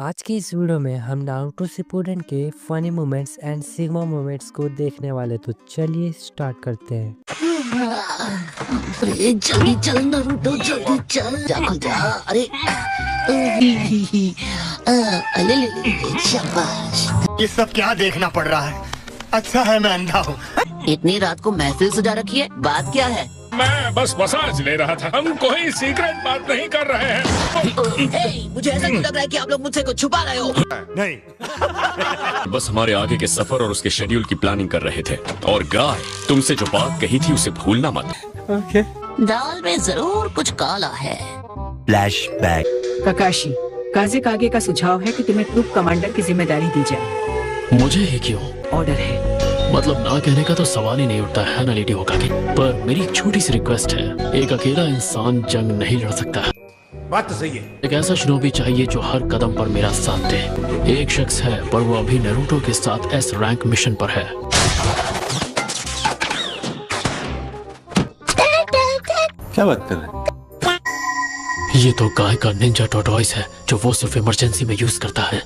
आज की इस वीडियो में हम नारुतो शिपुडेन के funny moments and sigma moments को देखने वाले, तो चलिए स्टार्ट करते हैं। अरे जल्दी चल नारुतो, जल्दी चल, जा जा। अरे ले ले ले, शाबाश। ये सब क्या देखना पड़ रहा है? अच्छा है मैं अंधा हूँ। इतनी रात को महफिल सजा रखी है, बात क्या है? मैं बस मसाज ले रहा था। हम कोई सीक्रेट बात नहीं कर रहे हैं। मुझे ऐसा क्यों लग रहा है कि आप लोग मुझसे कुछ छुपा रहे हो? नहीं, बस हमारे आगे के सफर और उसके शेड्यूल की प्लानिंग कर रहे थे। और गाय, तुमसे जो बात कही थी उसे भूलना मत। दाल में जरूर कुछ काला है। फ्लैशबैक। काकाशी, काजे कागे का सुझाव है कि तुम्हें ग्रुप कमांडर की जिम्मेदारी दी जाए। मुझे ही क्यों? ऑर्डर है। मतलब ना कहने का तो सवाल ही नहीं उठता है ना लेडी होगा के। पर मेरी एक छोटी सी रिक्वेस्ट है, एक अकेला इंसान जंग नहीं लड़ सकता। बात तो सही है। एक ऐसा शिनोबी चाहिए जो हर कदम पर मेरा साथ दे। एक शख्स है पर वो अभी नारुतो के साथ एस रैंक मिशन पर है। क्या बात कर रहे? ये तो गाय का निंजा टॉर्टोइस है जो वो सिर्फ इमरजेंसी में यूज करता है।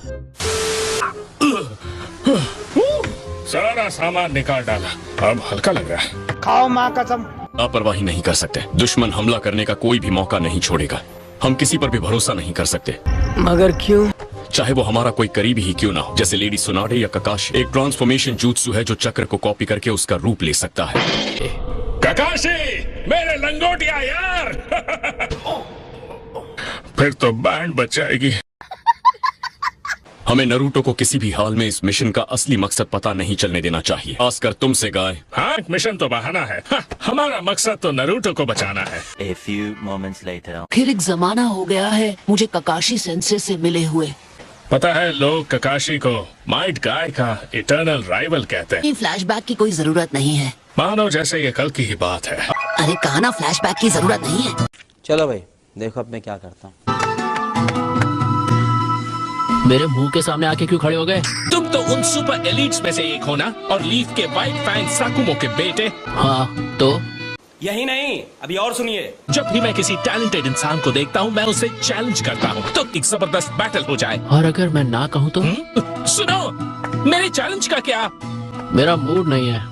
सारा सामान निकाल डाला, अब हल्का लग रहा है। खाओ माँ कसम। लापरवाही नहीं कर सकते। दुश्मन हमला करने का कोई भी मौका नहीं छोड़ेगा। हम किसी पर भी भरोसा नहीं कर सकते, मगर क्यों? चाहे वो हमारा कोई करीबी ही क्यों ना हो। जैसे लेडी सुनाडे या ककाशी। एक ट्रांसफॉर्मेशन jutsu है जो चक्र को कॉपी करके उसका रूप ले सकता है। ककाशी, मेरे लंगोटिया यार। फिर तो बैंड बच जाएगी। हमें नारुतो को किसी भी हाल में इस मिशन का असली मकसद पता नहीं चलने देना चाहिए, खासकर तुमसे गाय। हाँ, मिशन तो बहाना है। हमारा मकसद तो नारुतो को बचाना है। A few moments later. फिर एक जमाना हो गया है मुझे ककाशी सेंसे से मिले हुए। पता है, लोग ककाशी को माइट गाय का इटर्नल राइवल कहते हैं। फ्लैशबैक की कोई जरूरत नहीं है। मानो जैसे ये कल की ही बात है। अरे कहा ना, फ्लैशबैक की जरूरत नहीं है। चलो भाई, देखो अब मैं क्या करता हूँ। मेरे मुंह के सामने आके क्यों खड़े हो गए? तुम तो उन सुपर एलिट्स में से एक हो ना, और लीफ के व्हाइट फैंग साकुमो के बेटे। हाँ तो यही नहीं, अभी और सुनिए। जब भी मैं किसी टैलेंटेड इंसान को देखता हूँ, मैं उसे चैलेंज करता हूँ तो एक जबरदस्त बैटल हो जाए। और अगर मैं ना कहूँ तो? सुनो, मेरे चैलेंज का क्या? मेरा मूड नहीं है।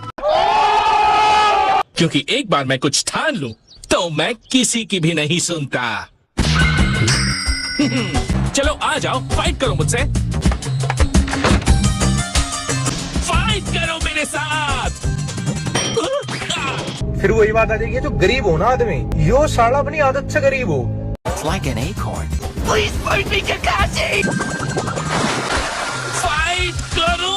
क्योंकि एक बार मैं कुछ ठान लूं तो मैं किसी की भी नहीं सुनता। चलो आ जाओ, फाइट करो मुझसे। फाइट करो मेरे साथ। फिर वही बात आ जाएगी, जो गरीब हो ना आदमी, यो साला अपनी आदत से गरीब हो। Like an acorn. फाइट करो।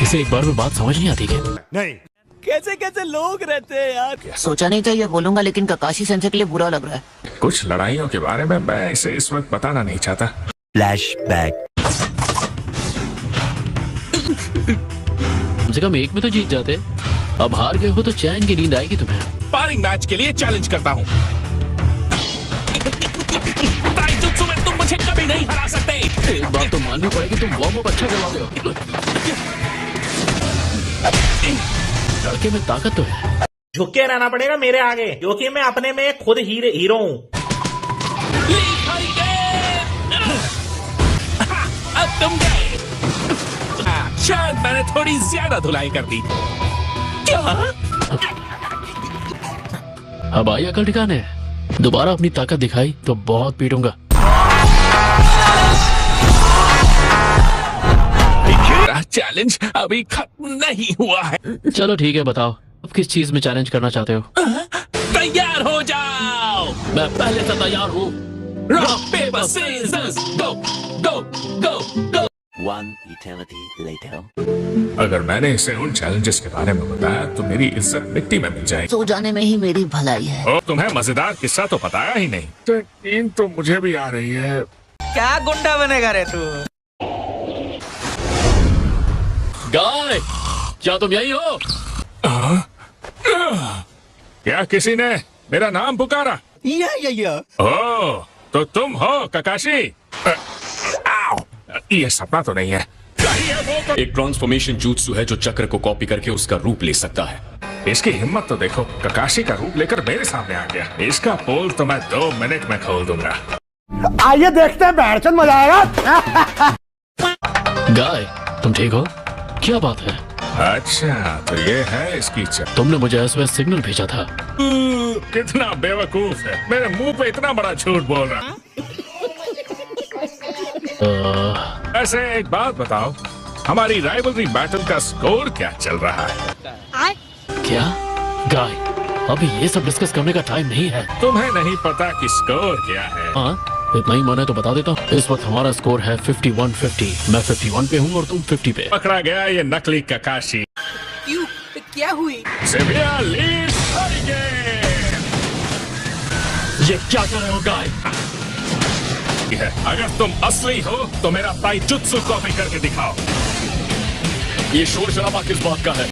इसे एक बार में बात समझ नहीं आती क्या? नहीं, कैसे कैसे लोग रहते हैं यार। सोचा नहीं था ये बोलूंगा, लेकिन ककाशी सेंसे के लिए बुरा लग रहा है। कुछ लड़ाइयों के बारे में मैं इसे इस वक्त बताना नहीं चाहता। फ्लैशबैक। कम से कम एक में तो जीत जाते। अब हार गए हो तो चैन की नींद आएगी तुम्हें। स्पारिंग मैच के लिए चैलेंज करता हूँ। ताइजुत्सु में तुम मुझे कभी नहीं हरा सकते। एक बात तो माननी पड़ेगी, तुम वार्म अप अच्छा करवाते हो। लड़के में ताकत तो है। झुक के रहना पड़ेगा मेरे आगे, क्योंकि मैं अपने में खुद हीरो हूँ। अब तुम गए। शायद मैंने थोड़ी ज्यादा धुलाई कर दी। क्या? अब आई अकल ठिकाने। दोबारा अपनी ताकत दिखाई तो बहुत पीटूंगा। चैलेंज अभी खत्म नहीं हुआ है। चलो ठीक है, बताओ अब किस चीज में चैलेंज करना चाहते हो? तैयार हो जाओ। मैं पहले से तैयार हूँ। Rock, paper, scissors, go, go, go, go. One eternity later. अगर मैंने इसे उन चैलेंजेस के बारे में बताया तो मेरी इज्जत मिट्टी में मिल जाएगी। सो जाने में ही मेरी भलाई है। और तुम्हें मजेदार किस्सा तो बताया ही नहीं। तो नींद तो मुझे भी आ रही है। क्या गुंडा बनेगा रे तू? गाय, क्या तुम यही हो? क्या किसी ने मेरा नाम पुकारा? या। ओह, तो तुम हो ककाशी? आओ, ये सपना तो नहीं है। एक ट्रांसफॉर्मेशन jutsu है जो चक्र को कॉपी करके उसका रूप ले सकता है। इसकी हिम्मत तो देखो, ककाशी का रूप लेकर मेरे सामने आ गया। इसका पोल तो मैं 2 मिनट में खोल दूंगा। आइए देखते हैं, बैठचंद मजा आएगा। गाय, तुम ठीक हो? क्या बात है? अच्छा तो ये है इसकी चल। तुमने मुझे एसओएस सिग्नल भेजा था। कितना बेवकूफ है, मेरे मुंह पे इतना बड़ा झूठ बोल रहा। ऐसे एक बात बताओ, हमारी राइवलरी बैटल का स्कोर क्या चल रहा है? क्या? गाय, अभी ये सब डिस्कस करने का टाइम नहीं है। तुम्हें नहीं पता कि स्कोर क्या है? हाँ, इतना ही मन है तो बता देता हूँ। इस वक्त हमारा स्कोर है 51-50। मैं 51 पे हूँ और तुम 50 पे। पकड़ा गया ये नकली ककाशी। क्यों? क्या हुई? सेविया लीड ये क्या कर रहे हो गाय? अगर तुम असली हो तो मेरा ताइजुत्सु कॉपी करके दिखाओ। ये शोर शराबा किस बात का है?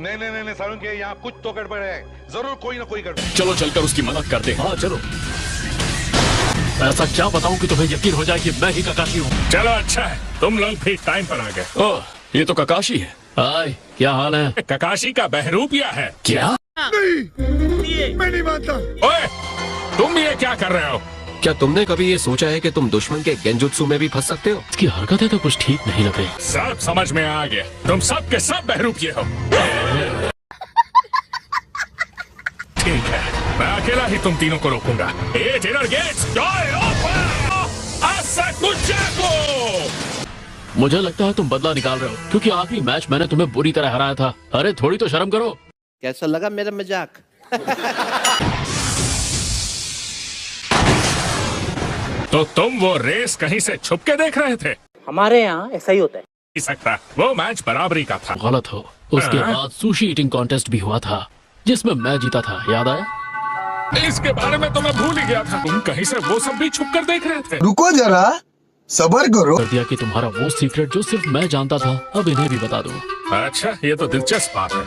नहीं सारुण के यहाँ कुछ तो गड़बड़ है, जरूर कोई ना कोई गड़बड़। चलो चलकर उसकी मदद करते। हाँ चलो। ऐसा क्या बताऊं कि तुम्हें यकीन हो जाए कि मैं ही ककाशी हूँ। चलो अच्छा है, तुम लोग भी टाइम पर आ गए। ओह, ये तो ककाशी है। हाय, क्या हाल है? ककाशी का बहरूपिया है। क्या? नहीं, मैं नहीं मानता। ओए, तुम ये क्या कर रहे हो? क्या तुमने कभी ये सोचा है कि तुम दुश्मन के गेंजुत्सु में भी फंस सकते हो? इसकी हरकतें तो कुछ ठीक नहीं लग रही। सब समझ में आ गया, तुम सब के सब बहरूपिये हो। ठीक है, मैं अकेला ही तुम तीनों को रोकूंगा। ए डिनर गेट्स, मुझे लगता है तुम बदला निकाल रहे हो, क्योंकि आखिरी मैच मैंने तुम्हें बुरी तरह हराया था। अरे थोड़ी तो शर्म करो। कैसा लगा मेरा मजाक? तो तुम वो रेस कहीं से छुप के देख रहे थे? हमारे यहाँ ऐसा ही होता है। नहीं सकता, वो मैच बराबरी का था। गलत हो। उसके बाद सुशी ईटिंग कॉन्टेस्ट भी हुआ था, जिसमें मैं जीता था, याद आया? इसके बारे में तो मैं भूल ही गया था। तुम कहीं से वो सब भी छुप कर देख रहे थे? रुको जरा, सबर करो। कर दिया कि तुम्हारा वो सीक्रेट जो सिर्फ मैं जानता था, अब इन्हें भी बता दूं। अच्छा, ये तो दिलचस्प बात है।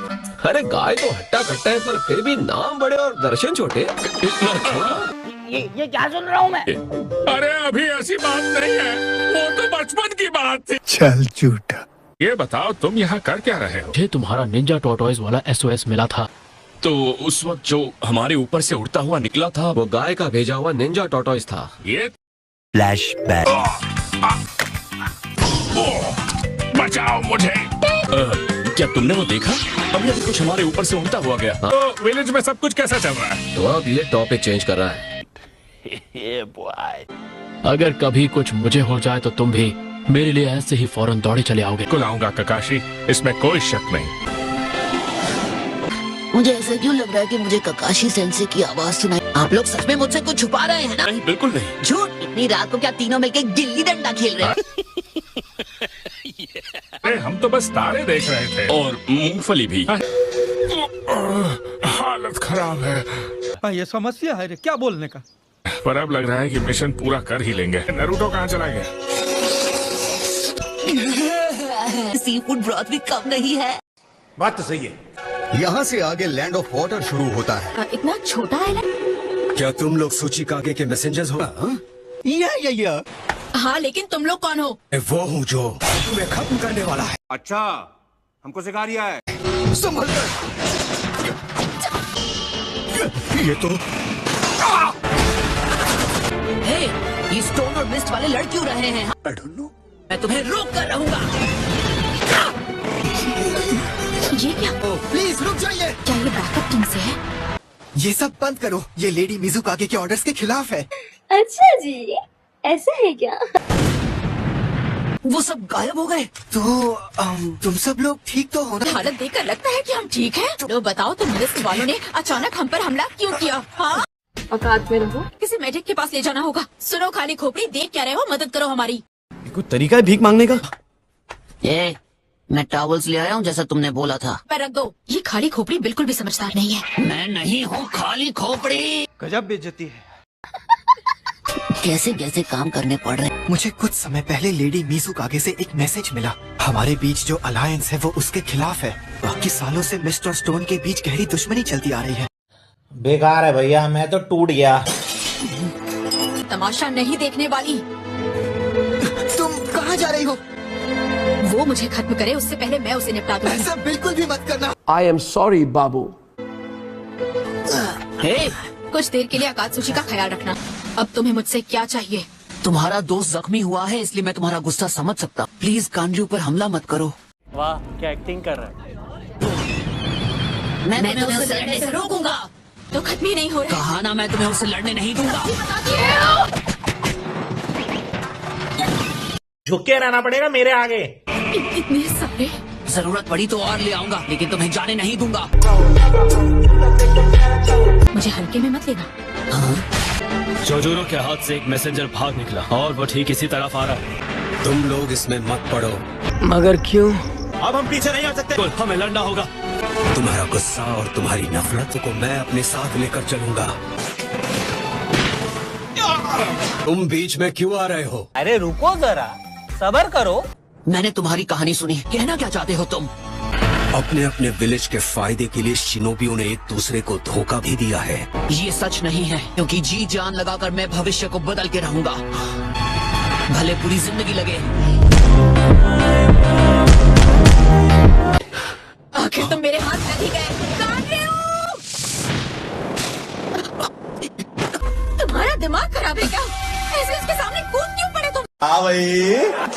अरे गाय तो हट्टा कट्टा है, पर फिर भी नाम बड़े और दर्शन छोटे। इतना छोड़ा? ये क्या सुन रहा हूँ मैं? अरे अभी ऐसी बात नहीं है, वो तो बचपन की बात थी। चल झूठा। ये बताओ तुम यहाँ कर क्या रहे हो? मुझे तुम्हारा निंजा टॉर्टोइज वाला एसओएस मिला था। तो उस वक्त जो हमारे ऊपर से उड़ता हुआ निकला था, वो गाय का भेजा हुआ निंजा टॉर्टोइज था। ये फ्लैशबैक। बचाओ मुझे। क्या तुमने वो देखा? अभी अभी कुछ हमारे ऊपर से उड़ता हुआ गया। तो विलेज में सब कुछ कैसा चल रहा है? तो अब ये टॉपिक चेंज कर रहा है। अगर कभी कुछ मुझे हो जाए तो तुम भी मेरे लिए ऐसे ही फौरन दौड़े चले आओगे। बुलाऊंगा ककाशी, इसमें कोई शक नहीं। मुझे ऐसा क्यों लग रहा है कि मुझे ककाशी सेंसे की आवाज सुनाई? आप लोग सच में मुझसे कुछ छुपा रहे हैं ना? नहीं, बिल्कुल नहीं। झूठ। इतनी रात को क्या तीनों मिलके गिल्ली डंडा खेल रहे हैं? अरे हम तो बस तारे देख रहे थे। और मूंगफली भी। हालत खराब है। ये समस्या है, क्या बोलने का? पर अब लग रहा है कि मिशन पूरा कर ही लेंगे। नरूटो कहाँ चला गया? सी फूड ब्रॉथ भी कम नहीं है। बात तो सही है। यहाँ से आगे लैंड ऑफ वाटर शुरू होता है। इतना छोटा है। क्या तुम लोग सूचिकागे के मैसेंजर्स हो? या। हाँ, लेकिन तुम लोग कौन हो? वो हूँ जो तुम्हें खत्म करने वाला है। अच्छा, हमको सिखा रिया है। संभल कर। ये तो हे, ये स्टोन और मिस्ट वाले लड़ क्यों रहे हैं? I don't know. मैं तुम्हें रोक कर रहूंगा। ये क्या? प्लीज रुक जाइए। क्या ये बैकअप टीम से है? ये सब बंद करो, ये लेडी मिजुकागे के ऑर्डर्स के खिलाफ है। अच्छा जी, ऐसा है क्या? वो सब गायब हो गए। तो तुम सब लोग ठीक तो हो ना? हालत देखकर लगता है कि हम ठीक हैं। तो बताओ, तुम लिस्ट वालों ने अचानक हम पर हमला क्यों किया? हाँ, औकात में रहो। किसी मेडिक के पास ले जाना होगा। सुनो खाली खोपड़ी, देख क्या रहे हो? मदद करो हमारी। कोई तरीका है भीख मांगने का? मैं टॉवल्स ले आया हूँ जैसा तुमने बोला था। पर रख दो, ये खाली खोपड़ी बिल्कुल भी समझदार नहीं है। मैं नहीं हूँ खाली खोपड़ी। गजब बेइज्जती है। कैसे कैसे काम करने पड़ रहे हैं। मुझे कुछ समय पहले लेडी मिजुकागे से एक मैसेज मिला। हमारे बीच जो अलायंस है वो उसके खिलाफ है। बाकी सालों से मिस्टर स्टोन के बीच गहरी दुश्मनी चलती आ रही है। बेकार है भैया, मैं तो टूट गया। तमाशा नहीं देखने वाली। तुम कहाँ जा रही हो? वो मुझे खत्म करे उससे पहले मैं उसे निपटा दूंगी। ऐसा बिल्कुल भी मत करना। आई एम सॉरी बाबू। कुछ देर के लिए आकाश सुशी का ख्याल रखना। अब तुम्हें मुझसे क्या चाहिए? तुम्हारा दोस्त जख्मी हुआ है इसलिए मैं तुम्हारा गुस्सा समझ सकता। प्लीज कांड्रू पर हमला मत करो। वाह क्या एक्टिंग कर रहा है। मैं तुम्हें उससे लड़ने से रोकूंगा। तो खत्म ही नहीं हो रहा। कहा ना मैं तुम्हें उससे लड़ने नहीं दूंगा। झुक के रहना पड़ेगा मेरे आगे। इतने सारे। जरूरत पड़ी तो और ले आऊंगा लेकिन तुम्हें जाने नहीं दूंगा। मुझे हल्के में मत लेना। जोजोरो के हाथ से एक मैसेंजर भाग निकला और वो ठीक इसी तरफ आ रहा है। तुम लोग इसमें मत पड़ो। मगर क्यों? अब हम पीछे नहीं आ सकते। हमें लड़ना होगा। तुम्हारा गुस्सा और तुम्हारी नफरत को मैं अपने साथ लेकर चलूंगा। तुम बीच में क्यों आ रहे हो? अरे रुको जरा, सब्र करो। मैंने तुम्हारी कहानी सुनी। कहना क्या चाहते हो तुम? अपने अपने विलेज के फायदे के लिए शिनोबियों ने एक दूसरे को धोखा भी दिया है। ये सच नहीं है क्योंकि जी जान लगाकर मैं भविष्य को बदल के रहूंगा भले पूरी जिंदगी लगे। आखिर तुम मेरे हाथ में ही गए। तुम्हारा दिमाग खराब है क्या? ऐसे इसके सामने कूद क्यों पड़े तुम? हाँ भाई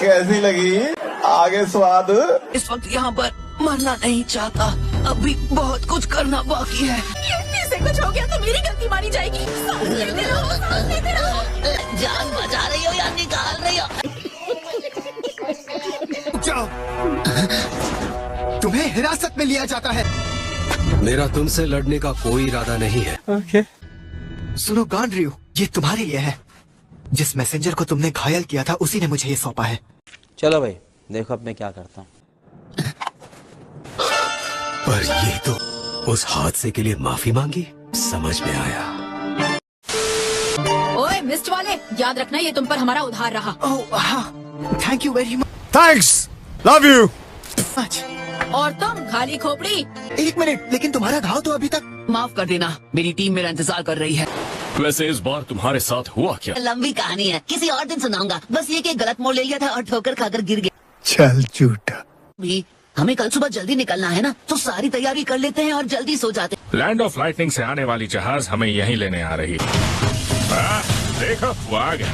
कैसी लगी आगे स्वाद? इस वक्त यहाँ पर मरना नहीं चाहता। अभी बहुत कुछ करना बाकी है। किडनी से कुछ हो गया तो मेरी गलती मानी जाएगी। सांस लेते रहो, सांस लेते रहो। जान बचा रही हो या निकाल रही हो? जाओ। तुम्हें हिरासत में लिया जाता है। मेरा तुमसे लड़ने का कोई इरादा नहीं है। ओके। सुनो गांड्रियो, ये तुम्हारे लिए है। जिस मैसेंजर को तुमने घायल किया था उसी ने मुझे ये सौंपा है। चलो भाई देखो अब मैं क्या करता हूँ। पर ये तो उस हादसे के लिए माफी मांगी। समझ में आया। ओए मिस्ट वाले, याद रखना ये तुम पर हमारा उधार रहा। ओह हाँ, thank you very much. Thanks, love you. और तुम खाली खोपड़ी। एक मिनट, लेकिन तुम्हारा घाव तो अभी तक। माफ कर देना, मेरी टीम मेरा इंतजार कर रही है। वैसे इस बार तुम्हारे साथ हुआ क्या? लंबी कहानी है, किसी और दिन सुनाऊंगा। बस ये कि गलत मोड़ ले लिया था और ठोकर खाकर गिर गया। चल झूठा। भी हमें कल सुबह जल्दी निकलना है ना, तो सारी तैयारी कर लेते हैं और जल्दी सो जाते हैं। लैंड ऑफ लाइटनिंग से आने वाली जहाज हमें यहीं लेने आ रही है। देखो वो आ गया।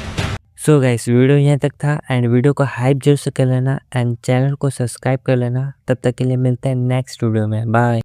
सो गाइस वीडियो यहाँ तक था एंड वीडियो को हाइप जरूर से कर लेना एंड चैनल को सब्सक्राइब कर लेना। तब तक के लिए मिलते हैं नेक्स्ट वीडियो में। बाय।